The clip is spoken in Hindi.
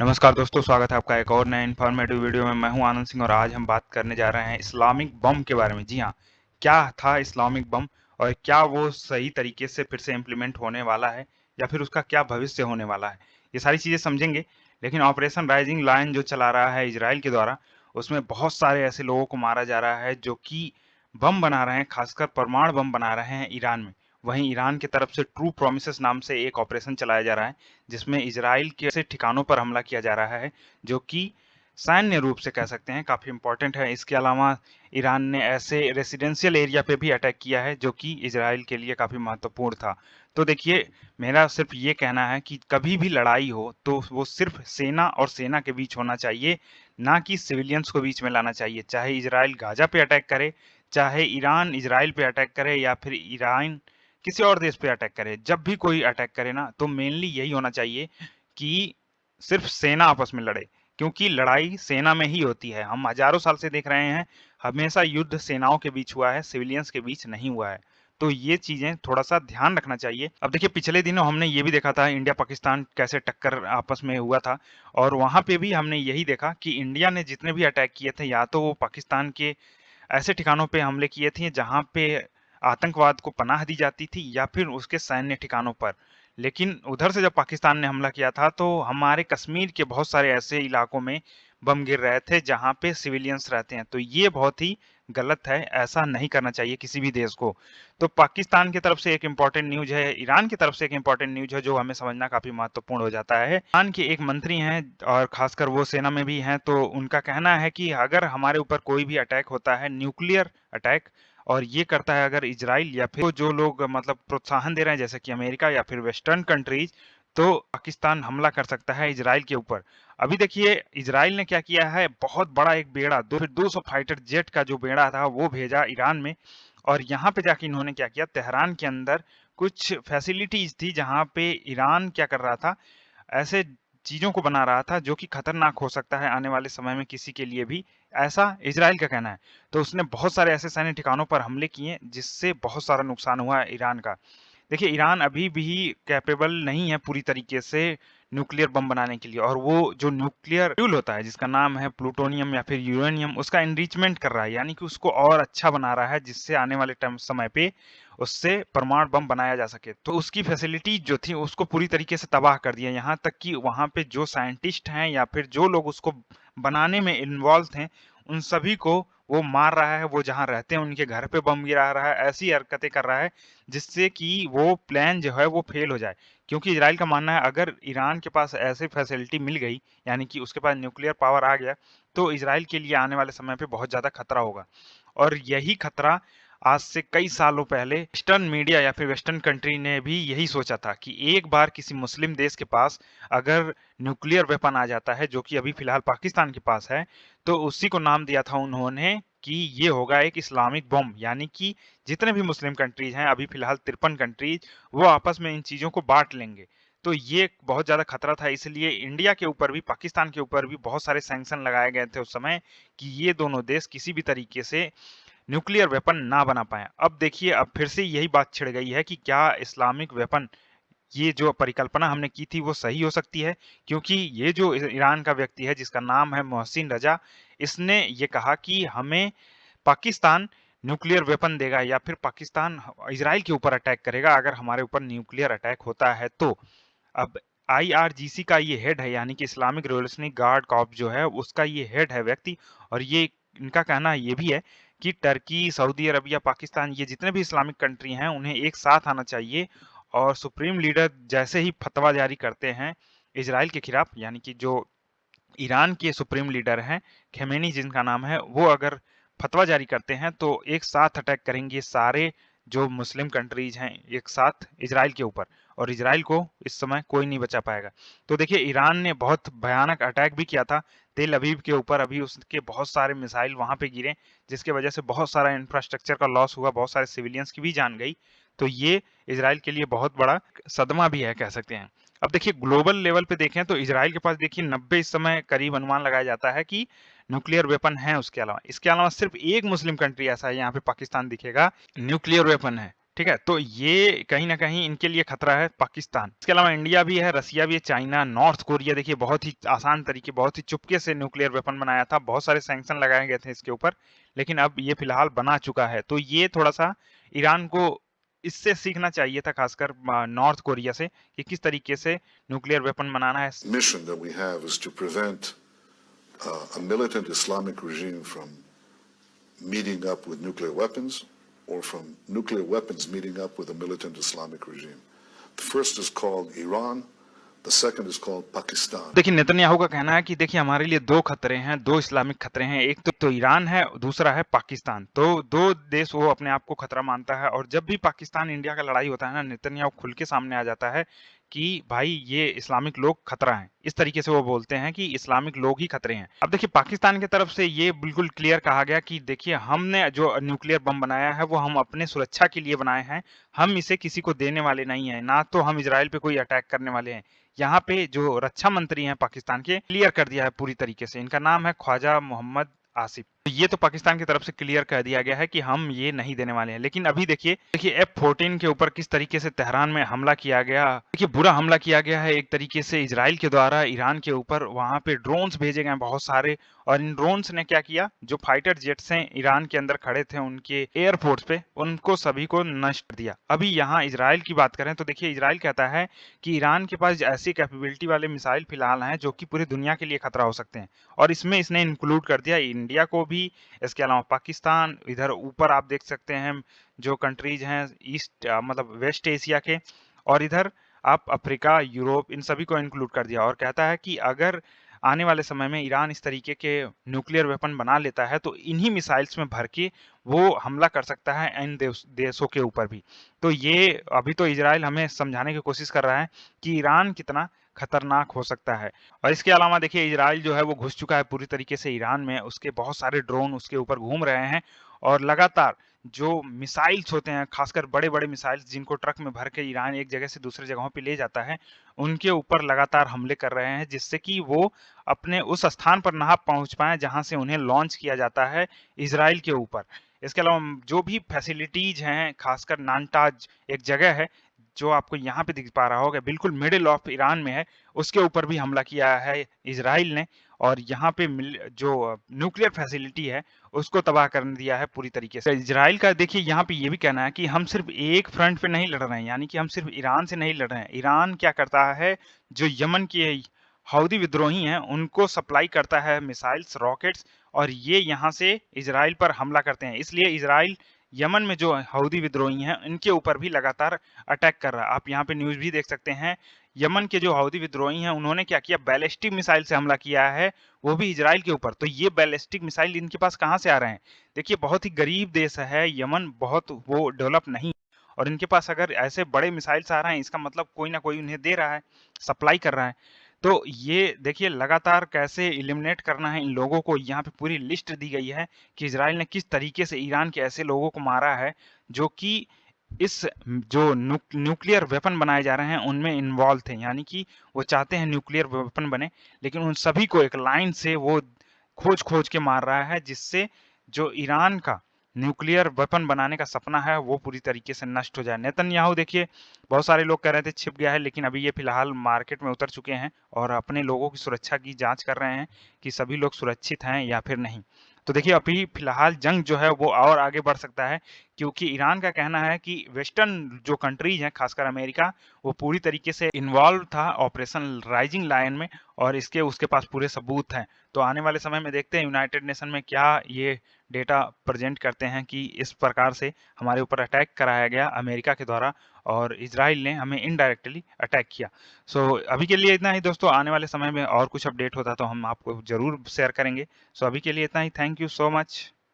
नमस्कार दोस्तों, स्वागत है आपका एक और नए इन्फॉर्मेटिव वीडियो में। मैं हूं आनंद सिंह और आज हम बात करने जा रहे हैं इस्लामिक बम के बारे में। जी हाँ, क्या था इस्लामिक बम और क्या वो सही तरीके से फिर से इम्प्लीमेंट होने वाला है या फिर उसका क्या भविष्य होने वाला है, ये सारी चीज़ें समझेंगे। लेकिन ऑपरेशन राइजिंग लायन जो चला रहा है इजराइल के द्वारा, उसमें बहुत सारे ऐसे लोगों को मारा जा रहा है जो कि बम बना रहे हैं, खासकर परमाणु बम बना रहे हैं ईरान में। वहीं ईरान की तरफ से ट्रू प्रोमिसेस नाम से एक ऑपरेशन चलाया जा रहा है जिसमें इजराइल के ऐसे ठिकानों पर हमला किया जा रहा है जो कि सैन्य रूप से कह सकते हैं काफ़ी इम्पोर्टेंट है। इसके अलावा ईरान ने ऐसे रेसिडेंशियल एरिया पे भी अटैक किया है जो कि इजराइल के लिए काफ़ी महत्वपूर्ण था। तो देखिए, मेरा सिर्फ ये कहना है कि कभी भी लड़ाई हो तो वो सिर्फ सेना और सेना के बीच होना चाहिए, ना कि सिविलियंस को बीच में लाना चाहिए। चाहे इजराइल गाजा पे अटैक करे, चाहे ईरान इजराइल पे अटैक करे या फिर ईरान किसी और देश पे अटैक करे। जब भी कोई अटैक करे ना, तो मेनली यही होना चाहिए कि सिर्फ सेना आपस में लड़े, क्योंकि लड़ाई सेना में ही होती है। हम हजारों साल से देख रहे हैं, हमेशा युद्ध सेनाओं के बीच हुआ है, सिविलियंस के बीच नहीं हुआ है। तो ये चीजें थोड़ा सा ध्यान रखना चाहिए। अब देखिए, पिछले दिनों हमने ये भी देखा था इंडिया पाकिस्तान कैसे टक्कर आपस में हुआ था, और वहां पे भी हमने यही देखा कि इंडिया ने जितने भी अटैक किए थे, या तो वो पाकिस्तान के ऐसे ठिकानों पे हमले किए थे जहां पे आतंकवाद को पनाह दी जाती थी या फिर उसके सैन्य ठिकानों पर। लेकिन उधर से जब पाकिस्तान ने हमला किया था तो हमारे कश्मीर के बहुत सारे ऐसे इलाकों में बम गिर रहे थे जहां पे सिविलियंस रहते हैं। तो ये बहुत ही गलत है, ऐसा नहीं करना चाहिए किसी भी देश को। तो पाकिस्तान की तरफ से एक इम्पोर्टेंट न्यूज है, ईरान की तरफ से एक इम्पोर्टेंट न्यूज है जो हमें समझना काफी महत्वपूर्ण हो जाता है। ईरान के एक मंत्री हैं और खासकर वो सेना में भी हैं, तो उनका कहना है कि अगर हमारे ऊपर कोई भी अटैक होता है, न्यूक्लियर अटैक, और ये करता है अगर इजराइल या फिर जो लोग मतलब प्रोत्साहन दे रहे हैं जैसे कि अमेरिका या फिर वेस्टर्न कंट्रीज, तो पाकिस्तान हमला कर सकता है इजराइल के ऊपर। अभी देखिए, इजराइल ने क्या किया है, बहुत बड़ा एक बेड़ा, 200 फाइटर जेट का जो बेड़ा था वो भेजा ईरान में। और यहाँ पे जाके इन्होंने क्या किया, तेहरान के अंदर कुछ फैसिलिटीज थी जहाँ पे ईरान क्या कर रहा था, ऐसे चीजों को बना रहा था जो कि खतरनाक हो सकता है आने वाले समय में किसी के लिए भी, ऐसा इजराइल का कहना है। तो उसने बहुत सारे ऐसे सैन्य ठिकानों पर हमले किए जिससे बहुत सारा नुकसान हुआ है ईरान का। देखिए, ईरान अभी भी कैपेबल नहीं है पूरी तरीके से न्यूक्लियर बम बनाने के लिए, और वो जो न्यूक्लियर फ्यूल होता है जिसका नाम है प्लूटोनियम या फिर यूरेनियम, उसका एनरिचमेंट कर रहा है, यानी कि उसको और अच्छा बना रहा है जिससे आने वाले टाइम समय पे उससे परमाणु बम बनाया जा सके। तो उसकी फैसिलिटी जो थी उसको पूरी तरीके से तबाह कर दिया, यहाँ तक कि वहाँ पे जो साइंटिस्ट हैं या फिर जो लोग उसको बनाने में इन्वॉल्व थे, उन सभी को वो मार रहा है। वो जहाँ रहते हैं उनके घर पे बम गिरा रहा है, ऐसी हरकतें कर रहा है जिससे कि वो प्लान जो है वो फेल हो जाए। क्योंकि इजराइल का मानना है अगर ईरान के पास ऐसी फैसिलिटी मिल गई, यानी कि उसके पास न्यूक्लियर पावर आ गया, तो इजराइल के लिए आने वाले समय पे बहुत ज्यादा खतरा होगा। और यही खतरा आज से कई सालों पहले वेस्टर्न मीडिया या फिर वेस्टर्न कंट्री ने भी यही सोचा था कि एक बार किसी मुस्लिम देश के पास अगर न्यूक्लियर वेपन आ जाता है, जो कि अभी फिलहाल पाकिस्तान के पास है, तो उसी को नाम दिया था उन्होंने कि ये होगा एक इस्लामिक बम। यानी कि जितने भी मुस्लिम कंट्रीज हैं, अभी फिलहाल 53 कंट्रीज, वो आपस में इन चीजों को बांट लेंगे। तो ये बहुत ज्यादा खतरा था, इसलिए इंडिया के ऊपर भी पाकिस्तान के ऊपर भी बहुत सारे सैंक्शन लगाए गए थे उस समय कि ये दोनों देश किसी भी तरीके से न्यूक्लियर वेपन ना बना पाए। अब देखिए, अब फिर से यही बात छिड़ गई है कि क्या इस्लामिक वेपन, ये जो परिकल्पना हमने की थी वो सही हो सकती है। क्योंकि ये जो ईरान का व्यक्ति है जिसका नाम है मोहसिन रजा, इसने ये कहा कि हमें पाकिस्तान न्यूक्लियर वेपन देगा या फिर पाकिस्तान इजराइल के ऊपर अटैक करेगा अगर हमारे ऊपर न्यूक्लियर अटैक होता है तो। अब आईआरजीसी का ये हेड है, यानी कि इस्लामिक रिवॉल्यूशनरी गार्ड कॉर्प जो है उसका ये हेड है व्यक्ति, और ये इनका कहना ये भी है कि टर्की, सऊदी अरबिया, पाकिस्तान, ये जितने भी इस्लामिक कंट्री हैं उन्हें एक साथ आना चाहिए, और सुप्रीम लीडर जैसे ही फतवा जारी करते हैं इजराइल के खिलाफ, यानी कि जो ईरान के सुप्रीम लीडर हैं खेमेनी जिनका नाम है, वो अगर फतवा जारी करते हैं तो एक साथ अटैक करेंगे सारे जो मुस्लिम कंट्रीज हैं एक साथ इजराइल के ऊपर, और इजराइल को इस समय कोई नहीं बचा पाएगा। तो देखिए, ईरान ने बहुत भयानक अटैक भी किया था तेल अवीव के ऊपर, अभी उसके बहुत सारे मिसाइल वहां पे गिरे जिसके वजह से बहुत सारा इंफ्रास्ट्रक्चर का लॉस हुआ, बहुत सारे सिविलियंस की भी जान गई। तो ये इजराइल के लिए बहुत बड़ा सदमा भी है, कह सकते हैं। अब देखिए, ग्लोबल लेवल पे देखें तो इजराइल के पास देखिए 90 इस समय करीब अनुमान लगाया जाता है कि न्यूक्लियर वेपन है। उसके अलावा, इसके अलावा सिर्फ एक मुस्लिम कंट्री ऐसा है, यहाँ पे पाकिस्तान दिखेगा, न्यूक्लियर वेपन है, ठीक है? तो ये कहीं न कहीं इनके लिए खतरा है पाकिस्तान। इसके अलावा इंडिया भी है, रसिया भी है, चाइना, नॉर्थ कोरिया देखिए बहुत ही आसान तरीके, बहुत ही चुपके से न्यूक्लियर वेपन बनाया था। बहुत सारे सैंक्शन लगाए गए थे इसके ऊपर, लेकिन अब ये फिलहाल बना चुका है। तो ये थोड़ा-सा ईरान को इससे सीखना चाहिए था, खासकर नॉर्थ कोरिया से, कि किस तरीके से न्यूक्लियर वेपन बनाना है। Mission that we have is to prevent a militant Islamic regime from meeting up with nuclear weapons or from nuclear weapons meeting up with a militant Islamic regime. The first is called Iran, the second is called Pakistan. देखिए नेतन्याहू का कहना है कि देखिए हमारे लिए 2 खतरे हैं, 2 इस्लामिक खतरे हैं, एक तो ईरान है, दूसरा है पाकिस्तान। तो 2 देश वो अपने आप को खतरा मानता है, और जब भी पाकिस्तान इंडिया का लड़ाई होता है ना, नेतन्याहू खुल के सामने आ जाता है कि भाई ये इस्लामिक लोग खतरा हैं। इस तरीके से वो बोलते हैं कि इस्लामिक लोग ही खतरे हैं। अब देखिए पाकिस्तान की तरफ से ये बिल्कुल क्लियर कहा गया कि देखिए हमने जो न्यूक्लियर बम बनाया है वो हम अपने सुरक्षा के लिए बनाए हैं, हम इसे किसी को देने वाले नहीं हैं, ना तो हम इज़राइल पे कोई अटैक करने वाले हैं। यहाँ पे जो रक्षा मंत्री हैं पाकिस्तान के, क्लियर कर दिया है पूरी तरीके से। इनका नाम है ख्वाजा मोहम्मद आसिफ। तो ये तो पाकिस्तान की तरफ से क्लियर कर दिया गया है कि हम ये नहीं देने वाले हैं। लेकिन अभी देखिए F-14 के ऊपर किस तरीके से तेहरान में हमला किया गया। देखिए बुरा हमला किया गया है एक तरीके से इजराइल के द्वारा ईरान के ऊपर। वहां पे ड्रोन्स भेजे गए बहुत सारे, और इन ड्रोन्स ने क्या किया, जो फाइटर जेट्स हैं ईरान के अंदर खड़े थे उनके एयरपोर्ट्स पे, उनको सभी को नष्ट कर दिया। अभी यहाँ इजराइल की बात करें तो देखिए इजराइल कहता है कि ईरान के पास ऐसी कैपेबिलिटी वाले मिसाइल फिलहाल हैं जो कि पूरी दुनिया के लिए खतरा हो सकते हैं, और इसमें इसने इंक्लूड कर दिया इंडिया को भी, इसके अलावा पाकिस्तान। इधर ऊपर आप देख सकते हैं जो कंट्रीज हैं ईस्ट मतलब वेस्ट एशिया के, और इधर आप अफ्रीका, यूरोप, इन सभी को इंक्लूड कर दिया। और कहता है कि अगर आने वाले समय में ईरान इस तरीके के न्यूक्लियर वेपन बना लेता है तो इन्हीं मिसाइल्स में भर के वो हमला कर सकता है इन देशों के ऊपर भी। तो ये अभी तो इजराइल हमें समझाने की कोशिश कर रहा है कि ईरान कितना खतरनाक हो सकता है। और इसके अलावा देखिए इजराइल जो है वो घुस चुका है पूरी तरीके से ईरान में, उसके बहुत सारे ड्रोन उसके ऊपर घूम रहे हैं, और लगातार जो मिसाइल्स होते हैं, खासकर बड़े-बड़े मिसाइल्स जिनको ट्रक में भर के ईरान एक जगह से दूसरी जगहों पे ले जाता है, उनके ऊपर लगातार हमले कर रहे हैं, जिससे कि वो अपने उस स्थान पर ना पहुंच पाएं जहां से उन्हें लॉन्च किया जाता है इजराइल के ऊपर। इसके अलावा जो भी फैसिलिटीज हैं, खासकर नानटाज एक जगह है जो आपको यहाँ पे दिख पा रहा होगा, बिल्कुल मिडिल ऑफ ईरान में है, उसके ऊपर भी हमला किया है इजराइल ने, और यहाँ पे जो न्यूक्लियर फैसिलिटी है उसको तबाह कर दिया है पूरी तरीके से। इजराइल का देखिए यहाँ पे ये भी कहना है कि हम सिर्फ एक फ्रंट पे नहीं लड़ रहे हैं, यानी कि हम सिर्फ ईरान से नहीं लड़ रहे हैं। ईरान क्या करता है, जो यमन के हौदी विद्रोही हैं उनको सप्लाई करता है मिसाइल्स, रॉकेट्स, और ये यहाँ से इजराइल पर हमला करते हैं। इसलिए इजराइल यमन में जो हौदी विद्रोही हैं इनके ऊपर भी लगातार अटैक कर रहा है। आप यहाँ पे न्यूज भी देख सकते हैं, यमन के जो हौदी विद्रोही हैं उन्होंने क्या किया, बैलिस्टिक मिसाइल से हमला किया है, वो भी इजराइल के ऊपर। तो ये बैलिस्टिक मिसाइल इनके पास कहाँ से आ रहे हैं? देखिए बहुत ही गरीब देश है यमन, बहुत वो डेवलप नहीं, और इनके पास अगर ऐसे बड़े मिसाइल्स आ रहे हैं इसका मतलब कोई ना कोई उन्हें दे रहा है, सप्लाई कर रहा है। तो ये देखिए लगातार कैसे एलिमिनेट करना है इन लोगों को, यहाँ पे पूरी लिस्ट दी गई है कि इजराइल ने किस तरीके से ईरान के ऐसे लोगों को मारा है जो कि इस जो न्यूक्लियर वेपन बनाए जा रहे हैं उनमें इन्वॉल्व थे, यानी कि वो चाहते हैं न्यूक्लियर वेपन बने, लेकिन उन सभी को एक लाइन से वो खोज खोज के मार रहा है, जिससे जो ईरान का न्यूक्लियर वेपन बनाने का सपना है वो पूरी तरीके से नष्ट हो जाए। नेतन्याहू देखिए बहुत सारे लोग कह रहे थे छिप गया है, लेकिन अभी ये फिलहाल मार्केट में उतर चुके हैं और अपने लोगों की सुरक्षा की जांच कर रहे हैं कि सभी लोग सुरक्षित हैं या फिर नहीं। तो देखिए अभी फिलहाल जंग जो है वो और आगे बढ़ सकता है, क्योंकि ईरान का कहना है कि वेस्टर्न जो कंट्रीज हैं, खासकर अमेरिका, वो पूरी तरीके से इन्वॉल्व था ऑपरेशन राइजिंग लायन में, और इसके उसके पास पूरे सबूत हैं। तो आने वाले समय में देखते हैं यूनाइटेड नेशन में क्या ये डेटा प्रेजेंट करते हैं कि इस प्रकार से हमारे ऊपर अटैक कराया गया अमेरिका के द्वारा, और इजराइल ने हमें इनडायरेक्टली अटैक किया। सो अभी के लिए इतना ही दोस्तों, आने वाले समय में और कुछ अपडेट होता तो हम आपको जरूर शेयर करेंगे। सो अभी के लिए इतना ही, थैंक यू सो मच।